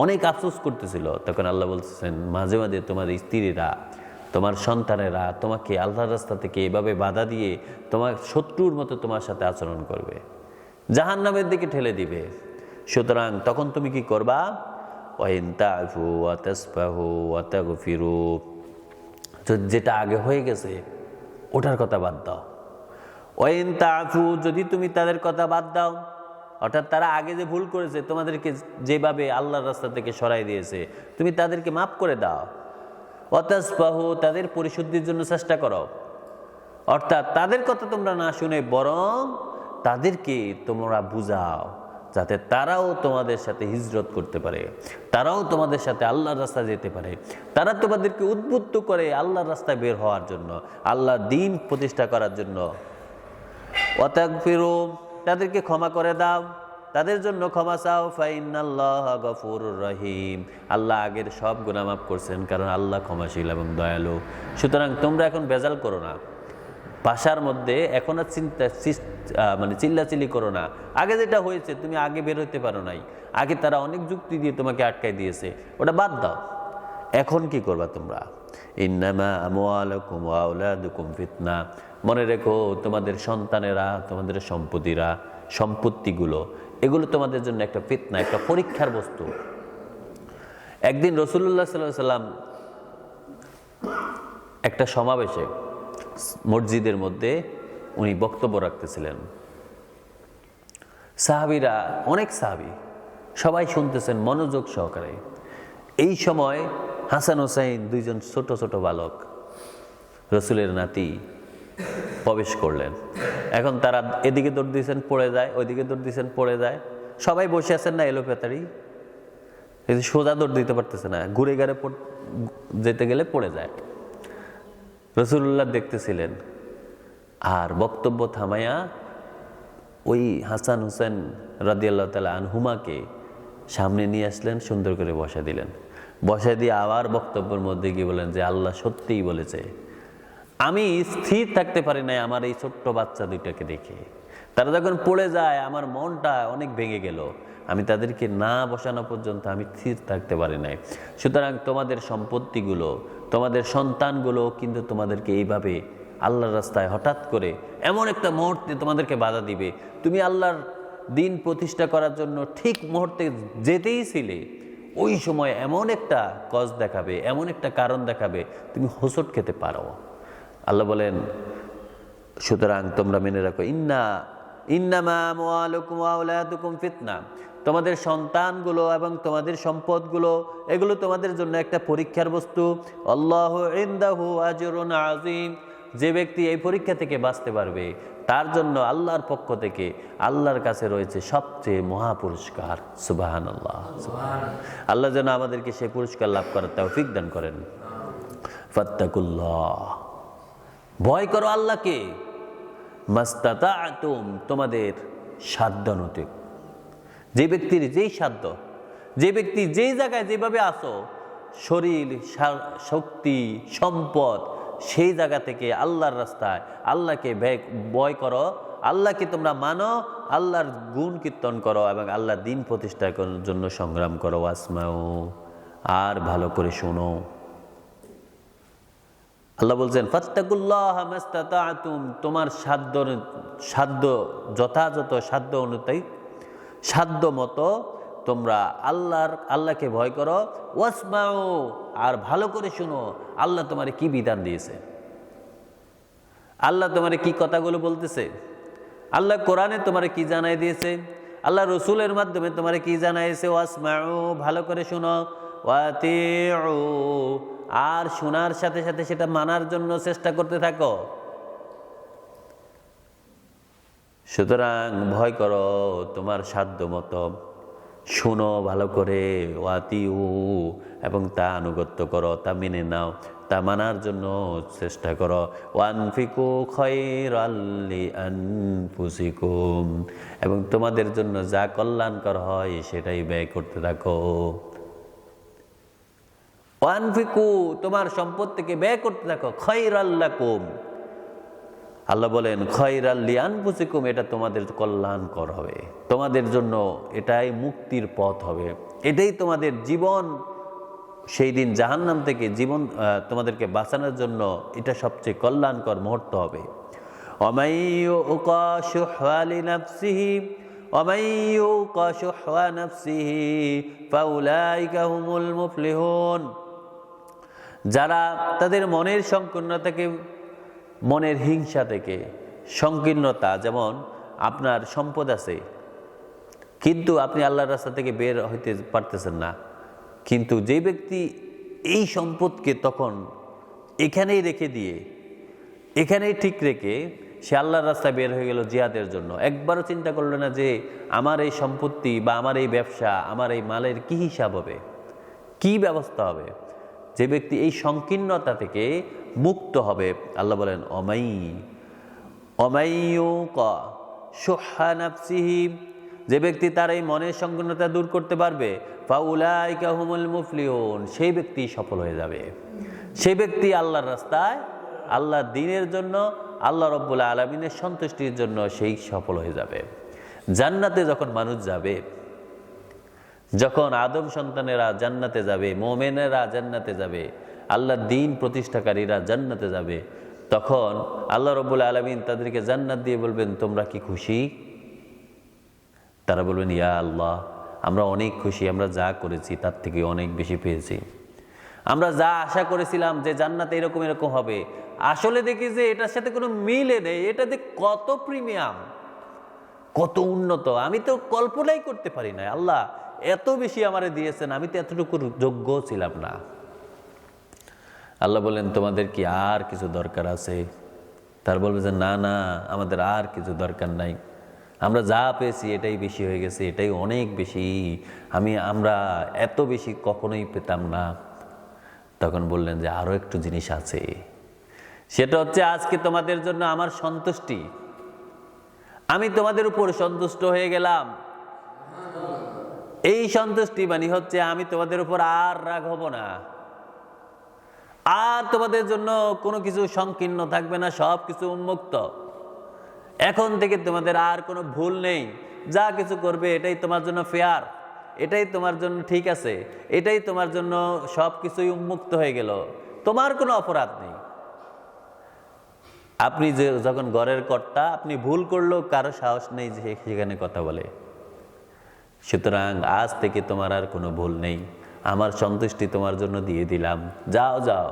অনেক আফসোস করতেছিল। তখন আল্লাহ বলতেছেন, মাঝে মাঝে তোমার স্ত্রীরা, তোমার সন্তানেরা তোমাকে আল্লাহর রাস্তা থেকে এভাবে বাধা দিয়ে তোমার শত্রুর মতো তোমার সাথে আচরণ করবে, জাহান্নামের দিকে ঠেলে দিবে। সুতরাং তখন তুমি কি করবা? ওয়াইন তা'ফু ওয়া তাসফাহু ওয়া তাগফিরু, যেটা আগে হয়ে গেছে ওটার কথা বাদ দাও। ওয়াইন তা'ফু, যদি তুমি তাদের কথা বাদ দাও, অর্থাৎ তারা আগে যে ভুল করেছে, তোমাদেরকে যেভাবে আল্লাহর রাস্তা থেকে সরাই দিয়েছে, তুমি তাদেরকে মাফ করে দাও। ওয়া তাসফাহু, তাদের পরিশুদ্ধির জন্য চেষ্টা করো। অর্থাৎ তাদের কথা তোমরা না শুনে বরং তাদেরকে তোমরা বুঝাও, যাতে তারাও তোমাদের সাথে হিজরত করতে পারে, তারাও তোমাদের সাথে আল্লাহর রাস্তায় যেতে পারে। তারা তোমাদেরকে উদ্বুদ্ধ করে আল্লাহর রাস্তায় বের হওয়ার জন্য, আল্লাহর দ্বীন প্রতিষ্ঠা করার জন্য। ওয়া তাগফিরু, তাদেরকে ক্ষমা করে দাও, তাদের জন্য ক্ষমা চাও। ফাইন্নাল্লাহা গফুরুর রহিম, আল্লাহ আগের সব গুনাহ মাফ করছেন, কারণ আল্লাহ ক্ষমাশীল এবং দয়ালু। সুতরাং তোমরা এখন বেজাল করো না, ভাষার মধ্যে এখন আর চিল্লাচিল্লি করো না। আগে যেটা হয়েছে, তুমি আগে বের হতে পারো নাই, আগে তারা অনেক যুক্তি দিয়ে তোমাকে আটকাই দিয়েছে, ওটা বাদ দাও। এখন কি করবা তোমরা? ইন্নামা আমওয়ালুকুম ওয়া আওলাদুকুম ফিতনা, মনে রেখো তোমাদের সন্তানেরা, তোমাদের সম্পত্তিগুলো এগুলো তোমাদের জন্য একটা ফিতনা, একটা পরীক্ষার বস্তু। একদিন রাসূলুল্লাহ সাল্লাল্লাহু আলাইহি ওয়াসাল্লাম একটা সমাবেশে মসজিদের মধ্যে উনি বক্তব্য রাখতেছিলেন। সাহাবীরা, অনেক সাহাবী, সবাই শুনতেছেন মনোযোগ সহকারে। এই সময় হাসান হোসাইন, দুইজন ছোট ছোট বালক, রসুলের নাতি, প্রবেশ করলেন। এখন তারা এদিকে দৌড় দিয়েছেন, পড়ে যায়, ওইদিকে দৌড় দিয়েছেন, পড়ে যায়। সবাই বসে আছেন না এলোপেতারি, সোজা দৌড় দিতে পারতেছে না, ঘুরে ঘুরে যেতে গেলে পড়ে যায়। রাসূলুল্লাহ দেখতেছিলেন, আর বক্তব্য থামাইয়া ওই হাসান হোসেন রাদিয়াল্লাহু তাআলা আনহুমাকে সামনে নিয়ে আসলেন, সুন্দর করে বসা দিলেন। বসা দিয়ে আবার বক্তব্যের মধ্যে গিয়ে বলেন যে আল্লাহ সত্যিই বলেছে, আমি স্থির থাকতে পারি নাই আমার এই ছোট্ট বাচ্চা দুইটাকে দেখে। তারা যখন পড়ে যায় আমার মনটা অনেক ভেঙে গেল, আমি তাদেরকে না বসানো পর্যন্ত আমি স্থির থাকতে পারি নাই। সুতরাং তোমাদের সম্পত্তিগুলো, তোমাদের সন্তানগুলো কিন্তু তোমাদেরকে এইভাবে আল্লাহর রাস্তায় হঠাৎ করে এমন একটা মুহূর্তে তোমাদেরকে বাধা দিবে। তুমি আল্লাহর দিন প্রতিষ্ঠা করার জন্য ঠিক মুহূর্তে যেতেই ছিলে, ওই সময় এমন একটা কজ দেখাবে, এমন একটা কারণ দেখাবে, তুমি হোঁচট খেতে পারো। আল্লাহ বলেন, সুতরাং তোমরা মেনে রাখো, ইন্নামা আমওয়ালুকুম ওয়া আওলাদুকুম ফিতনা, তোমাদের সন্তানগুলো এবং তোমাদের সম্পদগুলো এগুলো তোমাদের জন্য একটা পরীক্ষার বস্তু। আল্লাহু ইনদাহু আজরুন আযীম, যে ব্যক্তি এই পরীক্ষা থেকে বাঁচতে পারবে তার জন্য আল্লাহর পক্ষ থেকে, আল্লাহর কাছে রয়েছে সবচেয়ে মহা পুরস্কার। সুবহানাল্লাহ। আল্লাহ যেন আমাদেরকে সেই পুরস্কার লাভ করার তৌফিক দান করেন। ফাত্তাকুল্লাহ, ভয় করো আল্লাহকে, মাস্তাতাতুম, তোমাদের সাধ্যানুযায়ী। যে ব্যক্তির যেই সাধ্য, যে ব্যক্তি যেই জায়গায় যেভাবে আসো, শরীর, শক্তি, সম্পদ, সেই জায়গা থেকে আল্লাহর রাস্তায় আল্লাহকে ভয় করো, আল্লাহকে তোমরা মানো, আল্লাহর গুণ কীর্তন করো এবং আল্লাহর দিন প্রতিষ্ঠা করার জন্য সংগ্রাম করো। আসমাউ, আর ভালো করে শোনো। আল্লাহ বলছেন ফাত্তাকুল্লাহ মাস্তাতাতুম, তোমার সাধ্য যথাযথ সাধ্য অনুযায়ী, সাধ্য মতো তোমরা আল্লাহকে ভয় করো। ওয়াসমাউ, আর ভালো করে শুনো, আল্লাহ তোমারে কি বিধান দিয়েছে, আল্লাহ তোমারে কি কথাগুলো বলতেছে, আল্লাহ কোরআনে তোমারে কি জানাই দিয়েছে, আল্লাহ রসুলের মাধ্যমে তোমারে কি জানাইছে। ওয়াসমাউ, ভালো করে শুনো। ওয়াতিউ, আর শোনার সাথে সাথে সেটা মানার জন্য চেষ্টা করতে থাকো। সুতরাং ভয় করো তোমার সাধ্য মতো, শোনো ভালো করে। ওয়াতিউ, এবং তা আনুগত্য করো, তা মেনে নাও, তা মানার জন্য চেষ্টা করো। ওয়ানফিকু খায়রাল লিআনফুসিকুম, এবং তোমাদের জন্য যা কল্যাণকর হয় সেটাই ব্যয় করতে থাকো। ওয়ানফিকু, তোমার সম্পদ থেকে ব্যয় করতে থাকো। খায়রাল লাকুম, আল্লাহ বলেন খায়রাল লিআনফুসিকুম, এটা তোমাদের কল্যাণকর হবে, তোমাদের জন্য এটাই মুক্তির পথ হবে, এটাই তোমাদের জীবন, সেই দিন জাহান্নাম থেকে জীবন তোমাদেরকে বাঁচানোর জন্য এটা সবচেয়ে কল্যাণকর মুহূর্ত হবে। ওয়ামাইয়ুকা শুহা লিনাফসিহি ওয়ামাইয়ুকা শুহা নাফসিহি ফাউলাইকা হুমুল মুফলিহুন, যারা তাদের মনের সংকীর্ণতাকে, মনের হিংসা থেকে, সংকীর্ণতা, যেমন আপনার সম্পদ আছে কিন্তু আপনি আল্লাহর রাস্তা থেকে বের হইতে পারতেছেন না, কিন্তু যে ব্যক্তি এই সম্পদকে তখন এখানেই রেখে দিয়ে, এখানেই ঠিক রেখে সে আল্লাহর রাস্তায় বের হয়ে গেল জিহাদের জন্য, একবারও চিন্তা করলো না যে আমার এই সম্পত্তি বা আমার এই ব্যবসা, আমার এই মালের কি হিসাব হবে, কি ব্যবস্থা হবে। যে ব্যক্তি এই সংকীর্ণতা থেকে মুক্ত হবে, আল্লাহ বলেন ওয়ামাইয়ুকা শুহা নাফসিহি, যে ব্যক্তি তার এই মনের সংকীর্ণতা দূর করতে পারবে, ফাউলাইকা হুমুল মুফলিহুন, সেই ব্যক্তি সফল হয়ে যাবে। সেই ব্যক্তি আল্লাহর রাস্তায়, আল্লাহর দ্বীনের জন্য, আল্লাহ রাব্বুল আলামিনের সন্তুষ্টির জন্য সেই সফল হয়ে যাবে। জান্নাতে যখন মানুষ যাবে, যখন আদম সন্তানেরা জান্নাতে যাবে, মুমিনেরা জান্নাতে যাবে, আল্লাহর দ্বীন প্রতিষ্ঠাকারীরা জান্নাতে যাবে, তখন আল্লাহ রাব্বুল আলামিন তাদেরকে জান্নাত দিয়ে বলবেন তোমরা কি খুশি? তারা বলবেন, ইয়া আল্লাহ, আমরা অনেক খুশি, আমরা যা করেছি তার থেকে অনেক বেশি পেয়েছি। আমরা যা আশা করেছিলাম যে জান্নাতে এরকম এরকম হবে, আসলে দেখি যে এটার সাথে কোনো মিলে নেই। এটা যে কত প্রিমিয়াম, কত উন্নত, আমি তো কল্পনাই করতে পারি না। আল্লাহ এত বেশি আমারে দিয়েছেন, আমি তো এতটুকু যোগ্য ছিলাম না। আল্লাহ বলেন, তোমাদের কি আর কিছু দরকার আছে? তার বলবে যে না না, আমাদের আর কিছু দরকার নাই, আমরা যা পেয়েছি এটাই বেশি হয়ে গেছে, এটাই অনেক বেশি, আমরা এত বেশি কখনোই পেতাম না। তখন বললেন যে আরো একটু জিনিস আছে, সেটা হচ্ছে আজকে তোমাদের জন্য আমার সন্তুষ্টি। আমি তোমাদের উপর সন্তুষ্ট হয়ে গেলাম। এই সন্তুষ্টি মানে হচ্ছে আমি তোমাদের উপর আর রাগ হব না, আর তোমাদের জন্য কোনো কিছু সংকীর্ণ থাকবে না, সব কিছু উন্মুক্ত। এখন থেকে তোমাদের আর কোনো ভুল নেই, যা কিছু করবে এটাই তোমার জন্য ফেয়ার, এটাই তোমার জন্য ঠিক আছে, এটাই তোমার জন্য সব কিছুই উন্মুক্ত হয়ে গেল, তোমার কোনো অপরাধ নেই। আপনি যে যখন ঘরের কর্তা, আপনি ভুল করলেও কারো সাহস নেই যে সেখানে কথা বলে। সুতরাং আজ থেকে তোমার আর কোনো ভুল নেই, আমার সন্তুষ্টি তোমার জন্য দিয়ে দিলাম, যাও যাও,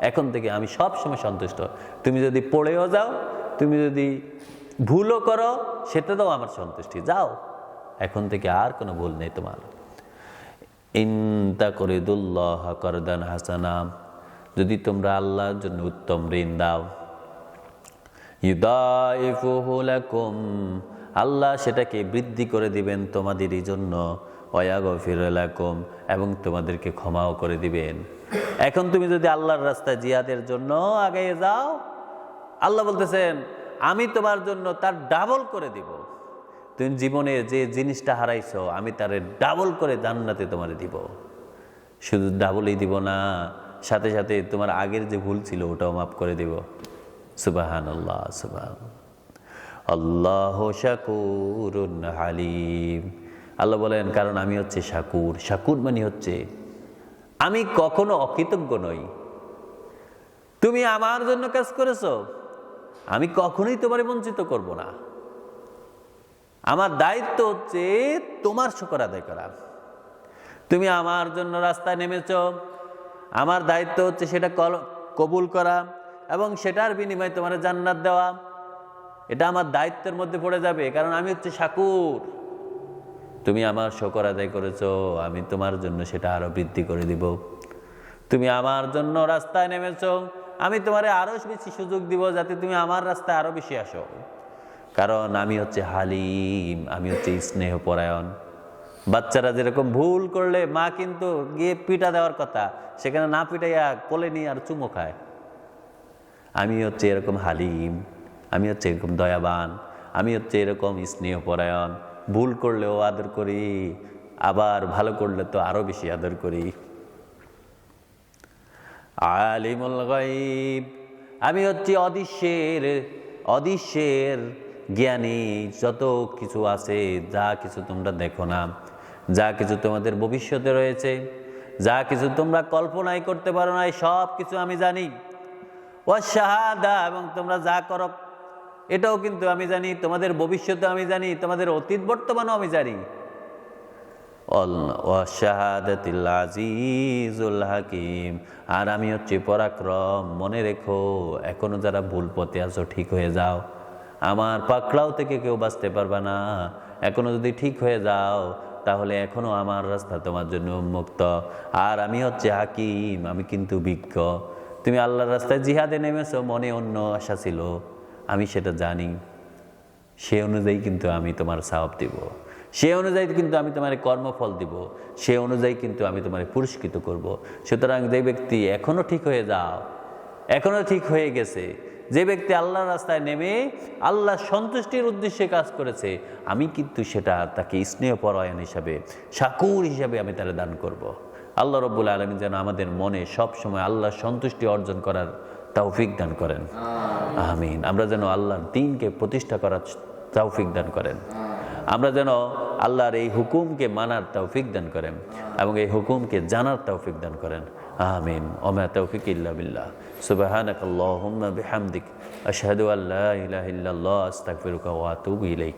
এখন থেকে আমি সব সময় সন্তুষ্ট। তুমি যদি পড়েও যাও, তুমি যদি ভুলও করো, সেটাতেও আমার সন্তুষ্টি, যাও, এখন থেকে আর কোনো ভুল নেই তোমার। ইন তাকরিদুল্লাহ করদান হাসানা, যদি তোমরা আল্লাহর জন্য উত্তম ঋণ দাও, ইউদাইফুহু লাকুম, আল্লাহ সেটাকে বৃদ্ধি করে দিবেন তোমাদেরই জন্য, ওয়াগফির লাকুম, এবং তোমাদেরকে ক্ষমাও করে দিবেন। এখন তুমি যদি আল্লাহর রাস্তায় জিহাদের জন্য আগাইয়ে যাও, আল্লাহ বলতেছেন আমি তোমার জন্য তার ডাবল করে দিব। তুমি জীবনে যে জিনিসটা হারাইছো, আমি তার ডাবল করে জান্নাতে তোমার দিব। শুধু ডাবলই দিব না, সাথে সাথে তোমার আগের যে ভুল ছিল ওটাও মাফ করে দিব। সুবহানাল্লাহ, সুবহানাল্লাহ। আল্লাহু শাকুরুন হালিম। আল্লাহ বলেন, কারণ আমি হচ্ছে শাকুর। শাকুর মানে হচ্ছে আমি কখনো অকৃতজ্ঞ নই। তুমি আমার জন্য কাজ করেছো, আমি কখনোই তোমারে বঞ্চিত করব না। আমার দায়িত্ব হচ্ছে তোমার শুকর আদায় করা। তুমি আমার জন্য রাস্তায় নেমেছো, আমার দায়িত্ব হচ্ছে সেটা কবুল করা এবং সেটার বিনিময়ে তোমার জান্নাত দেওয়া। এটা আমার দায়িত্বের মধ্যে পড়ে যাবে, কারণ আমি হচ্ছে শাকুর। তুমি আমার শুকর আদায় করেছো, আমি তোমার জন্য সেটা আরো বৃদ্ধি করে দিব। তুমি আমার জন্য রাস্তায় নেমেছো, আমি তোমারে আরো বেশি সুযোগ দিব যাতে তুমি আমার রাস্তায় আরো বেশি আসো, কারণ আমি হচ্ছে হালিম, আমি হচ্ছে স্নেহপরায়ণ। বাচ্চারা যেরকম ভুল করলে মা কিন্তু গিয়ে পিটা দেওয়ার কথা, সেখানে না পিটাইয়া কোলে নিয়ে আর চুমো খায়। আমি হচ্ছে এরকম হালিম, আমি হচ্ছে এরকম দয়াবান, আমি হচ্ছে এরকম স্নেহপরায়ণ। ভুল করলেও আদর করি, আবার ভালো করলে তো আরো বেশি আদর করি। আলিমুল গায়ব, আমি হচ্ছে অদৃশ্যের জ্ঞানী। যত কিছু আছে, যা কিছু তোমরা দেখো না, যা কিছু তোমাদের ভবিষ্যতে রয়েছে, যা কিছু তোমরা কল্পনাই করতে পারো না, সব কিছু আমি জানি। ওয়াশাহাদা, এবং তোমরা যা করো এটাও কিন্তু আমি জানি, তোমাদের ভবিষ্যতে আমি জানি, তোমাদের অতীত বর্তমানও আমি জানি। ওয়াশাহাদাতিল আজিজুল হাকিম, আর আমি হচ্ছে পরাক্রম। মনে রেখো, এখনো যারা ভুল পথে আছো, ঠিক হয়ে যাও, আমার পাকড়াও থেকে কেউ বাঁচতে পারবে না। এখনো যদি ঠিক হয়ে যাও, তাহলে এখনো আমার রাস্তা তোমার জন্য উন্মুক্ত। আর আমি হচ্ছে হাকিম, আমি কিন্তু বিজ্ঞ। তুমি আল্লাহর রাস্তায় জিহাদে নেমেছো, মনে অন্য আশা ছিল, আমি সেটা জানি। সে অনুযায়ী কিন্তু আমি তোমার সওয়াব দিব, সে অনুযায়ী কিন্তু আমি তোমার কর্মফল দিব, সে অনুযায়ী কিন্তু আমি তোমার পুরস্কৃত করব। সুতরাং যে ব্যক্তি এখনো ঠিক হয়ে যাও, এখনো ঠিক হয়ে গেছে, যে ব্যক্তি আল্লাহর রাস্তায় নেমে আল্লাহর সন্তুষ্টির উদ্দেশ্যে কাজ করেছে, আমি কিন্তু সেটা তাকে স্নেহপরায়ণ হিসাবে, শাকুর হিসাবে আমি তারা দান করব। আল্লাহ রাব্বুল আলামিন যেন আমাদের মনে সব সময় আল্লাহর সন্তুষ্টি অর্জন করার তৌফিক দান করেন, আমিন। আমরা যেন আল্লাহর দ্বীনকে প্রতিষ্ঠা করার তৌফিক দান করেন, আমরা যেন আল্লাহর এই হুকুমকে মানার তৌফিক দান করেন এবং এই হুকুমকে জানার তৌফিক দান করেন, আমিন। ওমা তৌফিক ইল্লা বিল্লাহ। সুবহানাকাল্লাহুম্মা বিহামদিক, আশহাদু আল্লা ইলাহা ইল্লাল্লাহ, আস্তাগফিরুকা ওয়া আতুবু ইলাইক।